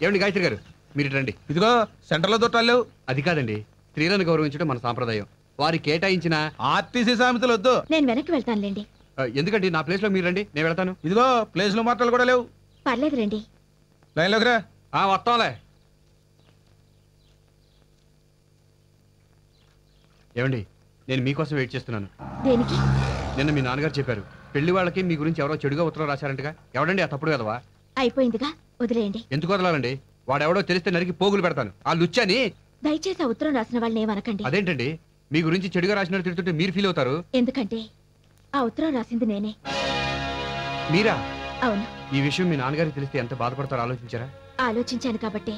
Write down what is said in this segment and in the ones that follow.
ఏమండి గాయత్రి గారు మీరు రండి. ఇదిగో సెంటర్లో దొట్టాలు. అది కాదండి, స్త్రీలను గౌరవించడం మన సాంప్రదాయం. వారి కేటాయించిన ఆర్టీసీ సామెతలు వద్దు. నేను వెనక్కి వెళ్తానులేండి. ఎందుకండి నా ప్లేస్ లో మీరు రండి, నేను వెళ్తాను. ఇదిగో ప్లేస్ లో మాటలు కూడా లేవు. పర్లేదు రండి. లైన్లోకి రా. వస్తాంలే. ఏమండి నేను మీకోసం వెయిట్ చేస్తున్నాను. దేనికి? నిన్న మీ నాన్నగారు చెప్పారు పెళ్లి వాళ్ళకి మీ గురించి ఎవరో చెడుగా ఉత్తరం రాశారంటగా. ఎవడండి ఆ తప్పుడు కదవా? అయిపోయిందిగా, వదిలేయండి. ఎందుకు వదలాలండి? వాడెవడో తెలిస్తే నరికి పోగులు పెడతాను. ఆ లుచ్చని. దయచేసి ఆ ఉత్తరం రాసిన వాళ్ళని ఏమనకండి. అదేంటండి మీ గురించి చెడుగా రాసినట్టు తిడుతుంటే మీరు ఫీల్ అవుతారు. ఎందుకంటే ఆ ఉత్తరం రాసింది నేనే. మీరా? అవును. ఈ విషయం మీ నాన్నగారికి తెలిస్తే ఎంత బాధపడతారో ఆలోచించారా? ఆలోచించాను కాబట్టి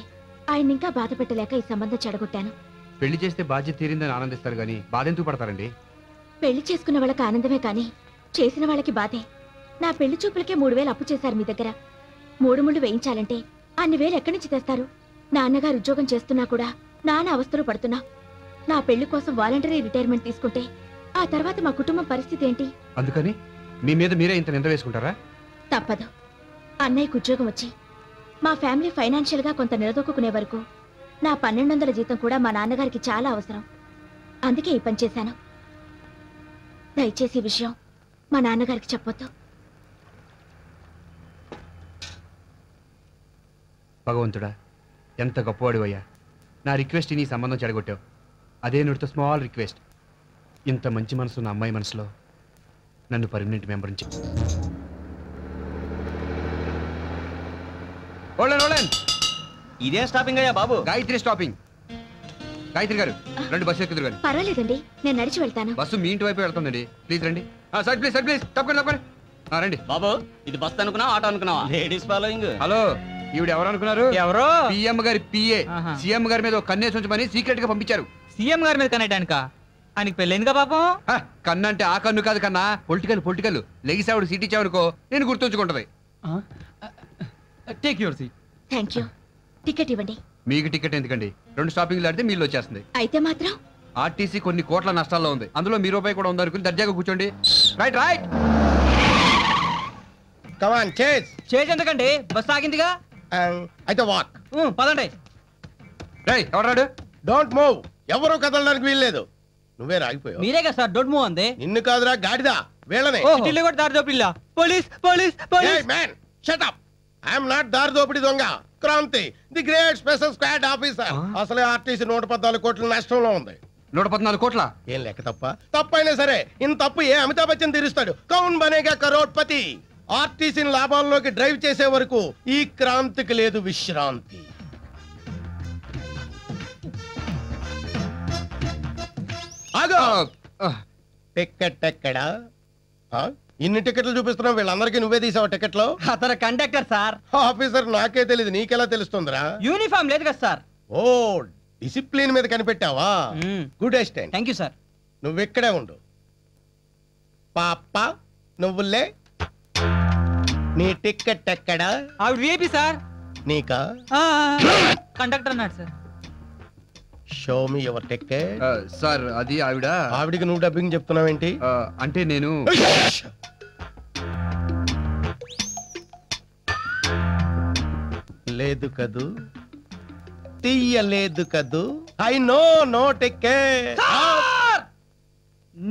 ఆయన ఇంకా బాధ పెట్టలేక ఈ సంబంధం చెడగొట్టాను. పెళ్లి చేస్తే బాధ్యత తీరిందని ఆనందిస్తారు గానీ బాధ ఎందుకు పడతారండి? పెళ్లి చేసుకున్న వాళ్ళకి ఆనందమే కానీ చేసిన వాళ్ళకి బాధే. నా పెళ్లి చూపులకే 3000 అప్పు చేశారు మీ దగ్గర. 3 ముళ్ళు వేయించాలంటే అన్ని వేలు ఎక్కడి నుంచి తెస్తారు? నాన్నగారు ఉద్యోగం చేస్తున్నా కూడా నాన్న అవస్థలు పడుతున్నా. నా పెళ్లి కోసం వాలంటరీ రిటైర్మెంట్ తీసుకుంటే ఆ తర్వాత మా కుటుంబం పరిస్థితి ఏంటి? అందుకని మీ మీద మీరే ఇంత నింద వేసుకుంటారా? తప్పదు. అన్నయ్యకు ఉద్యోగం వచ్చి మా ఫ్యామిలీ ఫైనాన్షియల్ గా కొంత నిలదొక్కునే వరకు నా 1200 జీతం కూడా మా నాన్నగారికి చాలా అవసరం. అందుకే ఈ పని చేశాను. దయచేసి ఈ విషయం మా నాన్నగారికి చెప్పొద్దు. భగవంతుడా ఎంత గొప్పవాడివయ్యా. నా రిక్వెస్ట్ నీ సంబంధం చెడగొట్టావు. అదే నోటితో స్మాల్ రిక్వెస్ట్. ఇంత మంచి మనసు ఉన్న అమ్మాయి మనసులో నన్ను పర్మనెంట్ మెంబర్ నుంచి. ఇదే స్టాపింగ్ అయ్యా బాబు? గాయత్రి స్టాపింగ్. గాయత్రి గారు రండి, బస్సు ఎక్కుదురు గారు. పర్వాలేదండి, నేను నడిచి వెళ్తాను. బస్సు మీ ఇంటి వైపు వెళ్తుందండి. ప్లీజ్ రండి. Side please, side please. తప్పకుండా రండి. బాబు ఇది బస్ అనుకున్నావా ఆటో అనుకున్నావా? Ladies following. హలో, ఈవిడ ఎవరు అనుకున్నారు? ఎవరో పిఎం గారి పిఏ. సీఎం గారి మీద కన్నేసి ఉంచమని సీక్రెట్ గా పంపించారు. సీఎం గారి మీద కనేటానిక? ఆయనకి పెళ్ళైందిగా పాపం. కన్ను అంటే ఆ కన్ను కాదు కన్నా, పొలిటికల్. లెగిసావుడు సీట్ ఇచ్చావనుకో నేను గుర్తుంచుకుంటది. Take your seat. Thank you. Ticket ఇవ్వండి. మీకు టికెట్ ఎందుకండి? 2 స్టాపింగ్లు ఆడితే మీళ్ళు వచ్చేస్తుంది. అయితే మాత్రం ఆర్టీసీ కొన్ని కోట్ల నష్టాల్లో ఉంది. అందులో మీ రూపాయి కూడా ఉందనుకుని దర్జాగా కూర్చోండి. Right right. Come on chase. Chase ఎందుకండి? బస్ ఆగిందిగా. అయితే వాక్. పదండి. రేయ్ ఎవరాడు? Don't move. ఎవరూ కదలడానికి వీల్లేదు. నువ్వే రాగిపోయావు. మీరే కదా సార్ డోంట్ మూవ్ అంది. నిన్ను కాదురా గాడిదా, వీళ్ళనే. సిటీలో కూడా దారి దోపిడిలా. Police police police. Man shut up. I'm not దారి దోపిడి దొంగ. Kranti, the great special squad officer. అసలే ఆర్టీసీ 114 కోట్ల నష్టంలో ఉంది. 114 కోట్ల? ఏం లెక్క తప్ప? తప్పైనా సరే ఇంత తప్పు ఏ అమితాబ్ బచ్చన్ తీరుస్తాడు? కౌన్ బనేగా కరోడ్పతి. ఆర్టీసీని లాభాల్లోకి డ్రైవ్ చేసే వరకు ఈ క్రాంతికి లేదు విశ్రాంతి. టికెట్ ఎక్కడా? ఇన్ని టికెట్లు చూపిస్తున్నావు, వీళ్ళందరికీ నువ్వే తీసావు టికెట్లు? అతను కండక్టర్ సార్. ఆఫీసర్ నాకే తెలియదు, నీకెలా తెలుస్తుందిరా? యూనిఫామ్ లేదు కదా సార్. ఓ, డిసిప్లిన్ మీద కనిపెట్టావా? Good assistant. Thank you sir. నువ్వు ఇక్కడే ఉండు. పాప నువ్వులే. నీ టికెట్ ఎక్కడా? ఆవిడ విఐపి సార్. నీకా? కండక్టర్ అన్నాడు sir. Show me your ticket. Sir అది ఆవిడికి నువ్వు డబ్బింగ్ చెప్తున్నావేంటి? అంటే నేను లేదు కదూ, తీయలేదు కదూ. I know no ticket.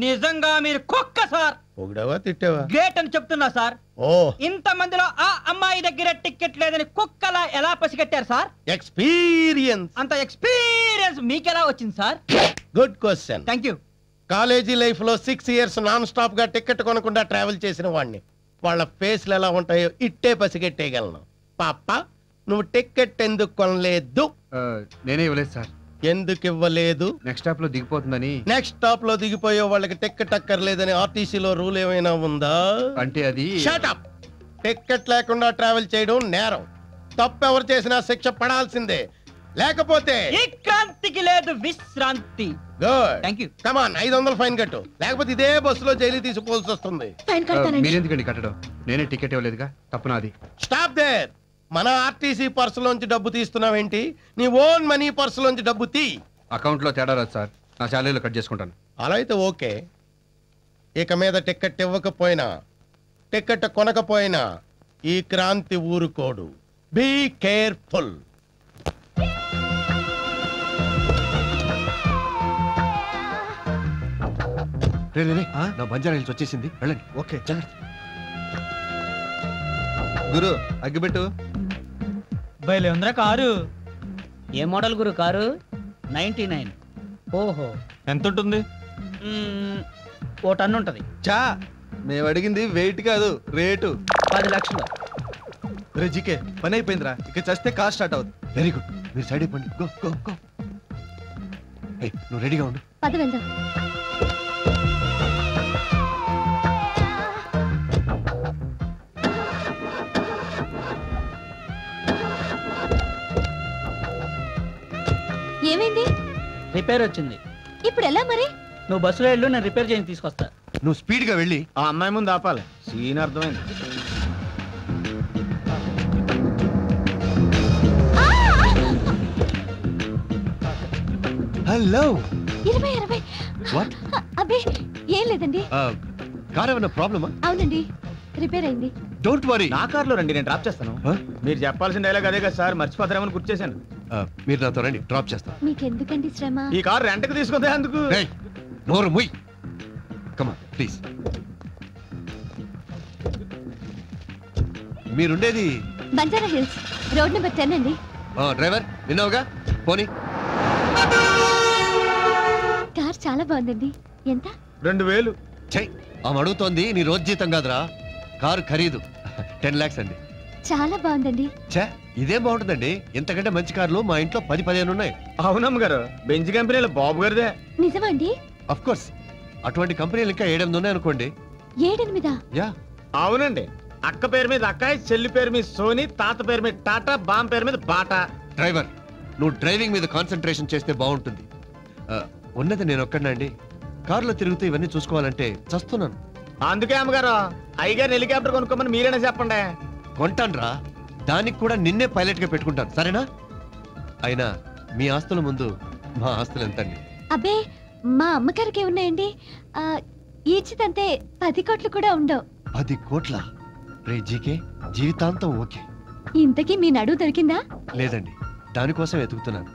నిజంగా మీరు కుక్క సార్. పొగిడావా తిట్టావా? గ్రేట్ అని చెప్తున్నా సార్. ఓ, ఇంత మందిలో ఆ అమ్మాయి దగ్గర టికెట్ లేదని కుక్కలా ఎలా పసిగట్టారు సార్? ఎక్స్పీరియన్స్. అంత ఎక్స్పీరియన్స్ మీకెలా వచ్చింది sir? Good question. Thank you. College life లో 6 years నాన్ స్టాప్ గా టికెట్ కొనకుండా ట్రావెల్ చేసిన వాడిని. వాళ్ళ ఫేస్లు ఎలా ఉంటాయో ఇట్టే పసిగట్టేయగలను. పాప నువ్వు టికెట్ ఎందుకు కొనలేదు? నేనే ఇవ్వలేదు సార్. ఎందుకు ఇవ్వలేదు? నెక్స్ట్ స్టాప్ లో దిగిపోతుందని. నెక్స్ట్ స్టాప్ లో దిగిపోయే వాళ్ళకి టికెట్ అక్కర్లేదని ఆర్టీసీలో రూల్ ఏమైనా ఉందా? అంటే అది షట్ అప్. టికెట్ లేకుండా ట్రావెల్ చేయడం నేరం. తప్పెవరు చేసినా శిక్ష పడాల్సిందే. లేకపోతే ఈ క్రాంతికి లేదు విశ్రాంతి. Good. Thank you. Come on 500 fine కట్టు, లేకపోతే ఇదే బస్సులో జైలు తీసుకోవాల్సి వస్తుంది. ఫైన్ కడతానండి. మీరెందుకండి కట్టడం? నేనే టికెట్ ఇవ్వలేదుగా, తప్పు నాది. Stop there. మన ఆర్టీసీ పర్సులోంచి డబ్బు తీస్తున్నావేంటి? నీ ఓన్ మనీ పర్సులోంచి డబ్బు తీ. అకౌంట్ లో తేడా రాదు సార్, నా శాలరీలో కట్ చేసుకుంటాను. అలా అయితే ఓకే. ఇక మీద టికెట్ ఇవ్వకపోయినా టికెట్ కొనకపోయినా ఈ క్రాంతి ఊరుకోడు. Be careful. నా బంజారా హిల్స్ వచ్చేసింది, వెళ్ళండి. ఓకే గురు అగ్గిపెట్టు. బయలే ఉందిరా కారు. ఏ మోడల్ గురు కారు? 99. ఓహో, ఎంత ఉంటుంది? ఓ టన్ను ఉంటది. చా మేము అడిగింది వెయిట్ కాదు, రేటు. 10 లక్షలు. రే జీకే, పని అయిపోయిందిరా, ఇక చస్తే కార్ స్టార్ట్ అవుతుంది. వెరీ గుడ్, మీరు సైడ్ అయిపోండి. Go go go. నువ్వు రెడీగా ఉండు. పద వెళ్దాం. ఏమైంది? రిపేర్ వచ్చింది. ఇప్పుడు ఎలా మరి? నువ్వు బస్సులో వెళ్ళు, నేను రిపేర్ చేసి తీసుకొస్తా. నువ్వు స్పీడ్గా వెళ్ళి ఆ అమ్మాయి ముందు ఆపాలి. సీన్ అర్థమైంది. హలో. 20 వాట్? అబ్బే ఏం లేదండి. కార్ ఏమైనా ప్రాబ్లమా? అవునండి, రిపేర్ అయింది. Don't worry. నా కార్లో రండి, నేను డ్రాప్ చేస్తాను. మీరు చెప్పాల్సిన డైలాగ్ అదే కదా సార్, మర్చిపోతారేమని గుర్తు చేశాను. మీరు నాతో రండి, డ్రాప్ చేస్తాను. మీకెందుకండి శ్రమ? ఈ కార్ రెంట్కి తీసుకుంటే అందుకు. నోరు ముయ్. కమా ప్లీజ్. మీరుండేది బంజారా హిల్స్, రోడ్ నెంబర్ 10 అండి. డ్రైవర్ విన్నావుగా, పోనీ. కార్ చాలా బాగుందండి. ఎంత? 2000. చెయ్, ఆమె అడుగుతోంది నీ రోజు జీతం కాదురా, కారు ఖరీదు 10 lakhs అండి. చాలా బాగుందండి. ఛే, ఇదేం బాగుంటుందండి, ఇంతకంటే మంచి కార్లు మా ఇంట్లో 10-15 ఉన్నాయి. అవునమ్మ గారు, బెంచ్ కంపెనీలో బాబు గారిదే. నిజమా అండి? అఫ్ కోర్స్, అటువంటి కంపెనీలు ఇంకా 7-8 ఉన్నాయి అనుకోండి. 7-8? యా. అవునండి, అక్క పేరు మీద అక్కాయ్, చెల్లి పేరు మీద సోని, తాత పేరు మీద టాటా, బామ్ పేరు మీద బాటా. డ్రైవర్, నువ్వు డ్రైవింగ్ మీద కాన్సన్ట్రేషన్ చేస్తే బాగుంటుంది. ఉన్నది నేను ఒక్కడినండి, కారులో తిరుగుతూ ఇవన్నీ చూసుకోవాలంటే చస్తున్నాను. అందుకే అమ్మగారు అయ్యగారు హెలికాప్టర్ కొనుక్కోమని మీరేనా చెప్పండి. కొంటాన్రా, దానికి కూడా నిన్నే పైలట్ గా పెట్టుకుంటాను, సరేనా? అయినా మీ ఆస్తుల ముందు మా ఆస్తులు ఎంతండి? అబ్బే, మా అమ్మగారికి ఉన్నాయండి. ఈచితంతే 10 కోట్లు కూడా ఉండవు. 10 కోట్ల? రే జీకే, జీవితాంతం ఓకే. ఇంతకీ మీ నడువు దొరికిందా? లేదండి, దానికోసం వెతుకుతున్నాను.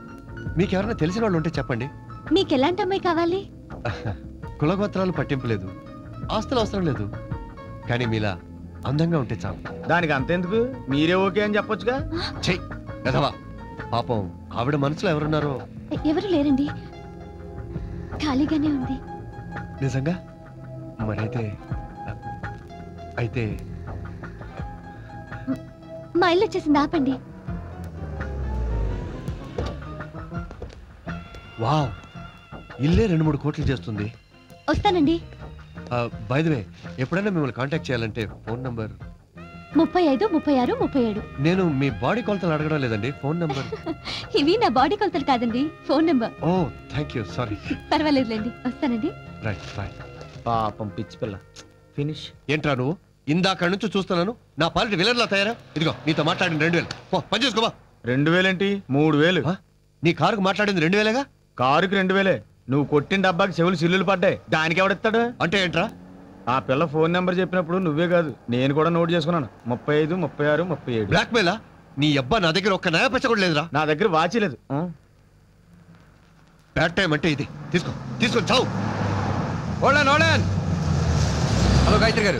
మీకెవరైనా తెలిసిన వాళ్ళు ఉంటే చెప్పండి. మీకెలాంటి అమ్మాయి కావాలి? కులగోత్రాలు పట్టింపు లేదు, ఆస్తులు అవసరం లేదు, కానీ మీలా అందంగా ఉంటే చాలు. దానికి అంతెందుకు, మీరే ఓకే అని చెప్పొచ్చుగా. చెయ్ కదవా, పాపం ఆవిడ మనసులో ఎవరున్నారో. ఎవరు లేరండి, ఖాళీగానే ఉంది. నిజంగా? మరైతే అయితే మా ఇల్లు వచ్చేసింది, ఆపండి. వావ్, ఇల్లే 2-3 కోట్లు చేస్తుంది. వస్తానండి. బై ది వే, ఎప్పుడైనా మిమ్మల్ని కాంటాక్ట్ చేయాలంటే ఫోన్ నంబర్ 35, 36, 37. నేను మీ బాడీ కొలతలు అడగడం లేదండి, ఫోన్ నంబర్. ఇవి నా బాడీ కొలతలు కాదండి, ఫోన్ నెంబర్. ఓ థ్యాంక్ యూ, సారీ. పర్వాలేదులేండి, వస్తానండి. Right right. పాపం పిచ్చి పిల్ల. ఫినిష్. ఏంట్రా నువ్వు, ఇందాక నుంచి చూస్తున్నాను నా పాలిటి విలన్లా తయారా. ఇదిగో నీతో మాట్లాడిన 2000 పో, పని చేసుకోవా. 2000 ఏంటి, 3000. నీ కారుకు మాట్లాడింది 2000గా? కారుకి 2000. నువ్వు కొట్టిన డబ్బాకి చెవులు సిల్లులు పడ్డాయి, దానికి ఎవడెత్తాడు? అంటే ఏంట్రా? ఆ పిల్ల ఫోన్ నెంబర్ చెప్పినప్పుడు నువ్వే కాదు నేను కూడా నోట్ చేసుకున్నాను. 35, 36, 37. బ్లాక్ మెయిలా? నీ అబ్బా నా దగ్గర ఒక్క నయా పచ్చ కూడా లేదురా. నా దగ్గర వాచి లేదు. బ్యాడ్ టైం అంటే ఇది. తీసుకో తీసుకొని చావు. హలో గాయత్రి గారు,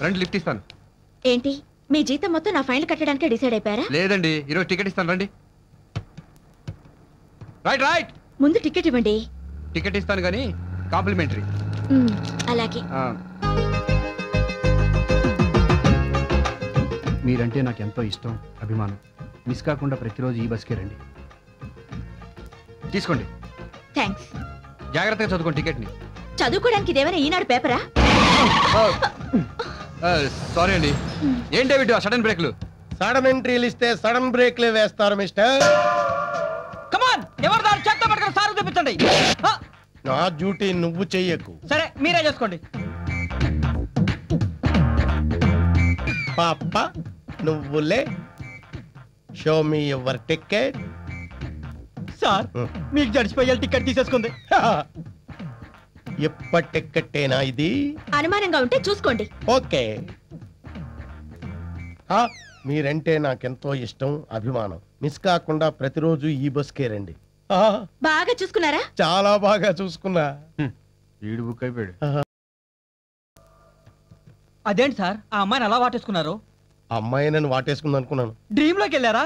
రండి లిఫ్ట్ ఇస్తాను. ఏంటి, మీ జీతం మొత్తం నా ఫైల్ కట్టడానికి డిసైడ్ అయిపోయారా? లేదండి, ఈరోజు టికెట్ ఇస్తాను, రండి. రైట్ రైట్, ముందు టికెట్ ఇవ్వండి. టికెట్ ఇస్తాను కానీ కాంప్లిమెంటరీ. అలాగే. మీరంటే నాకు ఎంతో ఇష్టం, అభిమానం. మిస్ కాకుండా ప్రతిరోజు ఈ బస్కే రండి. తీసుకోండి. థ్యాంక్స్. జాగ్రత్తగా చదువుకోండి టికెట్ని. చదువుకోవడానికి ఇదేమైనా ఈనాడు పేపరా? సారీ అండి. ఏంటి వీటి సడన్ బ్రేక్లు? సడన్ ఎంట్రీలు ఇస్తే సడన్ బ్రేక్లే వేస్తారు మిస్టర్. కమాన్, ఎవరు దాని చేత్తో పట్టుకుని సార్ చూపించండి. నా డ్యూటీ నువ్వు చెయ్యకు. సరే, మీరే చేసుకోండి. పాప నువ్వులే. Show me your ticket. Sir, మీకు జడిచిపోయాలి టికెట్ తీసేసుకుంది. ఎప్పటి టికెట్టేనా ఇది? అనుమానంగా ఉంటే చూసుకోండి. ఓకే. మీరంటే నాకెంతో ఇష్టం, అభిమానం. మిస్ కాకుండా ప్రతిరోజు ఈ బస్కే రండి. బాగా చూసుకున్నారా? చాలా బాగా చూసుకున్నా. వీడు బుక్ అయిపోయాడు. అదేంటి సార్ ఆ అమ్మాయిని అలా వాటేసుకున్నారు? అమ్మాయి నన్ను వాటేసుకుంది అనుకున్నాను. డ్రీమ్ లోకి వెళ్ళారా?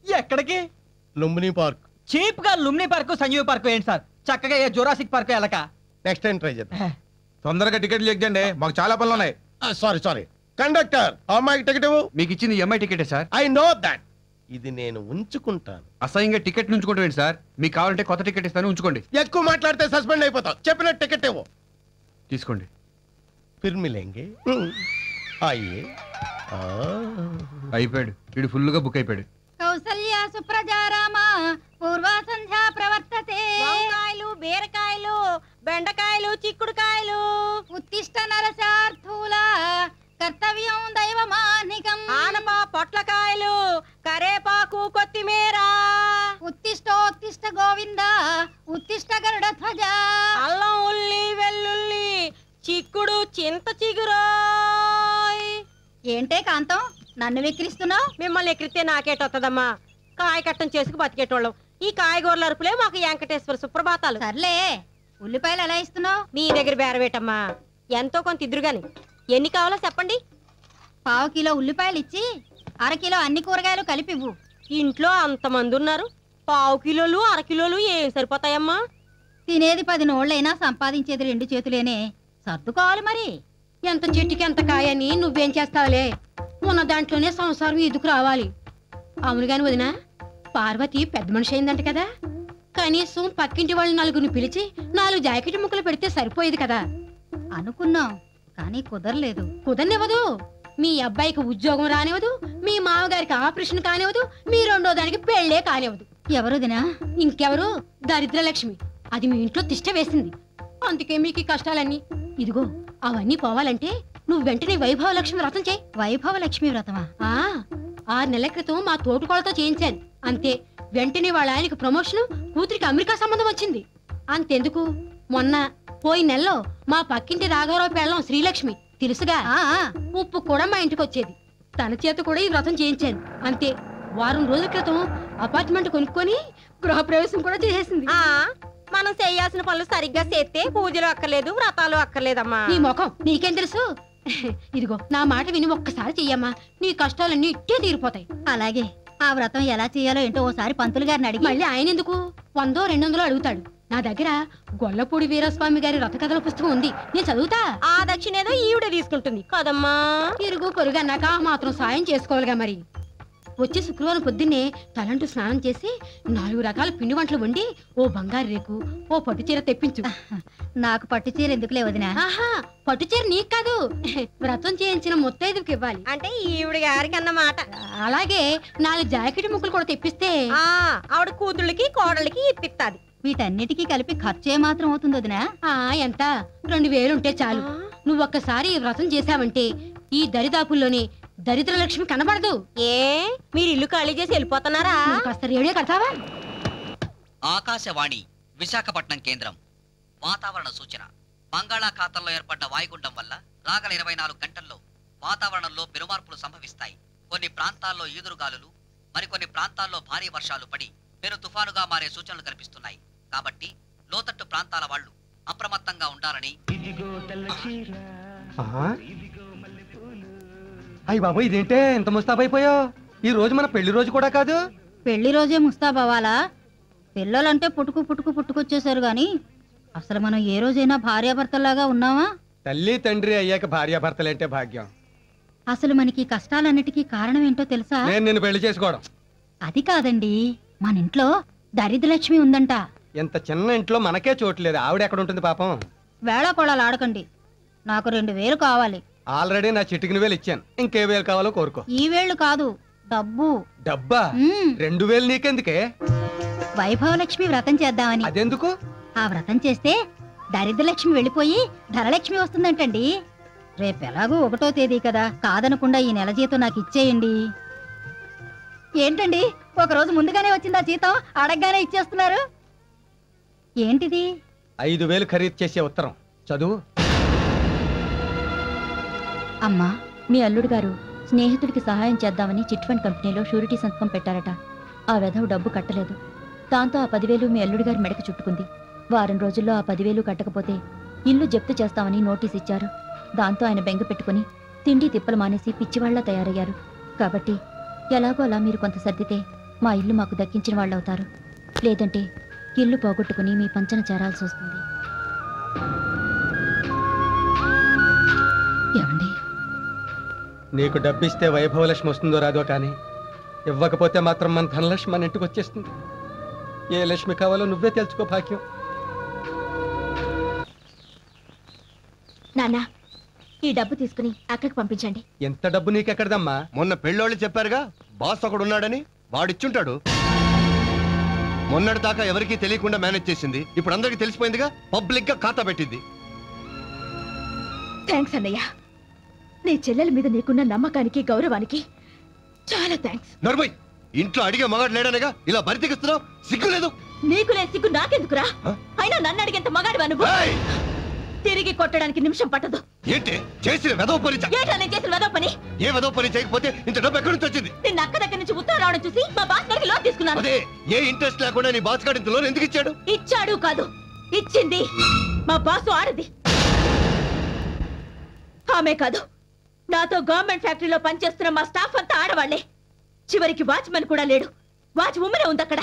ఎక్కడికి? లుంబిని పార్క్. చీప్ గా లుమ్ని పార్క్, సంజీవ్ పార్క్ ఏంటి సార్? చక్కగా ఏ జోరాసిక్ పార్క్ వెళ్ళక. నెక్స్ట్ టైం ట్రై చేద్దాం. తొందరగా టికెట్లు ఎక్కండి, మాకు చాలా పనులు ఉన్నాయి. సారీ కండక్టర్, అమ్మాయికి టికెట్ ఇవ్వు. మీకు ఇచ్చింది ఎంఐ టికెటే సార్. I know that. ఇది నేను ఉంచుకుంటాను. అసహ్యంగా టికెట్ ఉంచుకుంటాం సార్. మీకు కావాలంటే కొత్త టికెట్ ఇస్తాను, ఉంచుకోండి. ఎక్కువ మాట్లాడితే సస్పెండ్ అయిపోతావు. చెప్పిన టికెట్ ఇవ్వు. తీసుకోండి. ఫిర్ మిలేంగే. అయ్యే అయిపోయాడు. వీడు ఫుల్గా బుక్ అయిపోయాడు. కౌసల్య సుప్రజారామ పూర్వ సంధ్యా ప్రవర్తతే. వంకాయలు, బీరకాయలు, బెండకాయలు, చిక్కుడుకాయలు. ఉత్తిష్ట నరసార్థూల కర్తవ్యం దైవమానికం. ఆనపా పొట్లకాయలు, కరేపాకు, కొత్తిమీర. ఉత్తిష్టోత్తిష్ట గోవింద ఉత్తిష్ట గరుడ ధ్వజ. అల్లం, ఉల్లి, వెల్లుల్లి, చిక్కుడు, చింత చిగురోయ్. ఏంటే కాంతం నన్ను వెక్కిరిస్తున్నావు? మిమ్మల్ని ఎక్కిరితే నాకేటొత్తదమ్మా. కాయ కట్టం చేసుకు బతికేటోళ్ళం. ఈ కాయగూరల అరుపులే మాకు వెంకటేశ్వర సుప్రభాతాలు. సర్లే, ఉల్లిపాయలు ఎలా ఇస్తున్నావు? నీ దగ్గర బేరవేటమ్మా. ఎంతో కొంత ఇద్దరు గాని. ఎన్ని కావాలో చెప్పండి. 1/2 కిలో ఉల్లిపాయలు ఇచ్చి 1/2 కిలో అన్ని కూరగాయలు కలిపివ్వు. ఇంట్లో అంతమంది ఉన్నారు, 1/2 కిలోలు 1/2 కిలోలు ఏం సరిపోతాయమ్మా? తినేది 10 నోళ్ళైనా సంపాదించేది 2 చేతులేనే. సర్దుకోవాలి మరి. ఎంత చెట్టుకి ఎంత కాయని నువ్వేం చేస్తావులే. ఉన్న దాంట్లోనే సంసారం ఎదుకు రావాలి. అవును గాని వదినా, పార్వతి పెద్ద మనిషి అయిందంట కదా. కనీసం పక్కింటి వాళ్ళు 4 పిలిచి 4 జాకెట్ ముక్కలు పెడితే సరిపోయేది కదా. అనుకున్నాం కానీ కుదరలేదు. కుదరనివ్వదు. మీ అబ్బాయికి ఉద్యోగం రానివ్వదు, మీ మామగారికి ఆపరేషన్ కానివ్వదు, మీ 2వ దానికి పెళ్లే కానివ్వదు. ఎవరుదినా? ఇంకెవరు? దరిద్రలక్ష్మి. అది మీ ఇంట్లో తిష్ట వేసింది. అందుకే మీకు ఈ కష్టాలన్నీ. ఇదిగో అవన్నీ పోవాలంటే నువ్వు వెంటనే వైభవలక్ష్మి వ్రతం చేయి. వైభవలక్ష్మి వ్రతమా? 6 నెలల క్రితం మా తోటుకోళ్ళతో చేయించాను. అంతే. వెంటనే వాళ్ళ ఆయనకి ప్రమోషన్, కూతురికి అమెరికా సంబంధం వచ్చింది. అంతెందుకు, మొన్న పోయిన నెలలో మా పక్కింటి రాఘవరావు పెళ్ళం శ్రీలక్ష్మి తెలుసుగా, ఉప్పు కూడా మా ఇంటికి వచ్చేది. తన చేత కూడా ఈ వ్రతం చేయించాను. అంతే. వారం రోజుల క్రితం అపార్ట్మెంట్ కొనుక్కొని గృహప్రవేశం కూడా చేసేసింది. మనం చేయాల్సిన పనులు సరిగ్గా చేస్తే పూజలు అక్కర్లేదు, వ్రతాలు అక్కర్లేదమ్మా. నీ ముఖం నీకేం తెలుసు? ఇదిగో నా మాట విని ఒక్కసారి చెయ్యమ్మా, నీ కష్టాలన్నీ ఇట్టే తీరిపోతాయి. అలాగే. ఆ వ్రతం ఎలా చేయాలో ఏంటో ఓసారి పంతులు గారిని అడిగి. మళ్ళీ ఆయన ఎందుకు 100 200 అడుగుతాడు. నా దగ్గర గొల్లపూడి వీరస్వామి గారి రథకథల పుస్తకం ఉంది, నేను చదువుతా. ఆ దక్షిణ ఏదో ఈవిడ తీసుకుంటుంది కదమ్మా. ఇరుగు పొరుగు అన్నాక మాత్రం సాయం చేసుకోవాలిగా మరి. వచ్చే శుక్రవారం పొద్దున్నే తలంటూ స్నానం చేసి 4 రకాల పిండి వంటలు వండి ఓ బంగారు రేకు, ఓ పట్టుచీర తెప్పించు. నాకు పట్టుచీర ఎందుకులే వదినా? పట్టుచీర నీకు కాదు, వ్రతం చేయించిన ముత్తైదుకి ఇవ్వాలి. అంటే ఈవిడ గారికి అన్నమాట. అలాగే 4 జాకెట్ ముక్కలు కూడా తెప్పిస్తే ఆవిడ కూతుళ్ళకి కోడళ్ళకి ఇప్పిస్తాది. వీటన్నిటికీ కలిపి ఖర్చు ఏ మాత్రం అవుతుంది వదినా? ఎంత? 2000 ఉంటే చాలు. నువ్వు ఒక్కసారి ఈ వ్రతం చేశావంటే ఈ దరిదాపుల్లోనే దరిద్రలక్ష్మి కనబడదు. ఏ మీరు ఇల్లు ఖాళీ చేసి వెళ్ళిపోతున్నారా? కాస్త రేడియో కడతావా? ఆకాశవాణి విశాఖపట్నం కేంద్రం. వాతావరణ సూచన. బంగాళాఖాతంలో ఏర్పడ్డ వాయుగుండం వల్ల రాగల 24 గంటల్లో వాతావరణంలో పెనుమార్పులు సంభవిస్తాయి. కొన్ని ప్రాంతాల్లో ఈదురుగాలులు, మరికొన్ని ప్రాంతాల్లో భారీ వర్షాలు పడి పెను తుఫానుగా మారే సూచనలు కనిపిస్తున్నాయి. కాబట్టి లోతట్టు ప్రాంతాల వాళ్ళు అప్రమత్తంగా ఉండాలని. అయ్య బాబు, ఇదేంటే ఇంత ముస్తాబైపోయావు? ఈ రోజు మన పెళ్లి రోజు కూడా కాదు. పెళ్లి రోజే ముస్తాబవ్వాలా? పిల్లలంటే పుట్టుకొచ్చేసారు గాని అసలు మనం ఏ రోజైనా భార్యాభర్తలాగా ఉన్నావా? తల్లి తండ్రి అయ్యాక భార్యాభర్తలంటే భాగ్యం. అసలు మనకి కష్టాలన్నిటికీ కారణం ఏంటో తెలుసా? నేను నిన్ను పెళ్లి చేసుకోవడం. అది కాదండి, మన ఇంట్లో దరిద్రలక్ష్మి ఉందంట. ఎంత చిన్న ఇంట్లో మనకే చోట్లేదు, ఆవిడ ఎక్కడ ఉంటుంది పాపం? వేళాకోళాలు ఆడకండి. నాకు 2000 కావాలి. ఆల్రెడీ నా చిటికిన వేలు ఇచ్చాను, ఇంకే వేలు కావాలో కోరుకో. ఈ వేళ్ళు కాదు, డబ్బు. డబ్బా? 2000 నీకెందుకే? వైభవలక్ష్మి వ్రతం చేద్దామని. అదెందుకు? ఆ వ్రతం చేస్తే దరిద్రలక్ష్మి వెళ్ళిపోయి ధనలక్ష్మి వస్తుందంటండి. రేపెలాగూ 1వ తేదీ కదా, కాదనకుండా ఈ నెల జీతం నాకు ఇచ్చేయండి. ఏంటండి, 1 రోజు ముందుగానే వచ్చిందా జీతం? అడగగానే ఇచ్చేస్తున్నారు. ఏంటిది? 5000 ఖరీదు చేసే ఉత్తరం చదువు. అమ్మా, మీ అల్లుడు గారు స్నేహితుడికి సహాయం చేద్దామని చిట్ ఫండ్ కంపెనీలో షూరిటీ సంతకం పెట్టారట. ఆ వెధవ డబ్బు కట్టలేదు. దాంతో ఆ 10,000 మీ అల్లుడి గారి మెడకు చుట్టుకుంది. వారం రోజుల్లో ఆ 10,000 కట్టకపోతే ఇల్లు జప్తు చేస్తామని నోటీస్ ఇచ్చారు. దాంతో ఆయన బెంగ పెట్టుకుని తిండి తిప్పలు మానేసి పిచ్చివాళ్లా తయారయ్యారు. కాబట్టి ఎలాగో అలా మీరు కొంత సర్దితే మా ఇల్లు మాకు దక్కించిన వాళ్ళవుతారు. లేదంటే ఇల్లు పోగొట్టుకుని మీ పంచన చేరాల్సి వస్తుంది. ఏమండి, నీకు డబ్బిస్తే వైభవలక్ష్మి వస్తుందో రాదో కానీ ఇవ్వకపోతే మాత్రం మన ధనలక్ష్మి మన ఇంటికి వచ్చేస్తుంది. ఏ లక్ష్మి కావాలో నువ్వే తెలుసుకో భాగ్యం. నాన్న, ఈ డబ్బు తీసుకుని అక్కడికి పంపించండి. ఎంత డబ్బు నీకెక్కడదమ్మా? మొన్న పెళ్ళోళ్ళు చెప్పారుగా బాస్ ఒకడు ఉన్నాడని, వాడిచ్చుంటాడు. మొన్నటి దాకా ఎవరికీ తెలియకుండా మేనేజ్ చేసింది, ఇప్పుడు అందరికీ తెలిసిపోయిందిగా, పబ్లిక్ గా ఖాతా పెట్టింది. థ్యాంక్స్ అన్నయ్య. నీ చెల్లెల మీద నీకున్న నమ్మకానికి గౌరవానికి చాలా థ్యాంక్స్. నర్మయ్, ఇంట్లో అడిగే మగాడు లేడనేగా ఇలా బరితెగిస్తున్నావు? సిగ్గులేదు? నీకులే సిగ్గు నాకెందుకురా? అయినా నన్ను అడిగేంత మగాడివా నువ్వు? తిరిగి కొట్టడానికి నిమిషం పట్టదు. ఏంటి చేసిన వెదవ పని? ఏంటా నేను చేసిన వెదవ పని? ఏ వెదవ పని చేయకపోతే ఇంత డబ్బు ఎక్కడి నుంచి వచ్చింది? నిన్న అక్క దగ్గర నుంచి ఉత్తరం రావడం చూసి మా బాస్ గారికి లోన్ తీసుకున్నాను. అదే, ఏ ఇంట్రెస్ట్ లేకుండా నీ బాస్ గారు ఇంత లోన్ ఎందుకు ఇచ్చాడు? ఇచ్చాడు కాదు, ఇచ్చింది మా బాసు ఆడది. ఆమె కాదు, నాతో గవర్నమెంట్ ఫ్యాక్టరీలో పనిచేస్తున్న మా స్టాఫ్ అంతా ఆడవాళ్లే. చివరికి వాచ్మెన్ కూడా లేడు, వాచ్ ఉమ్మనే ఉంది అక్కడ.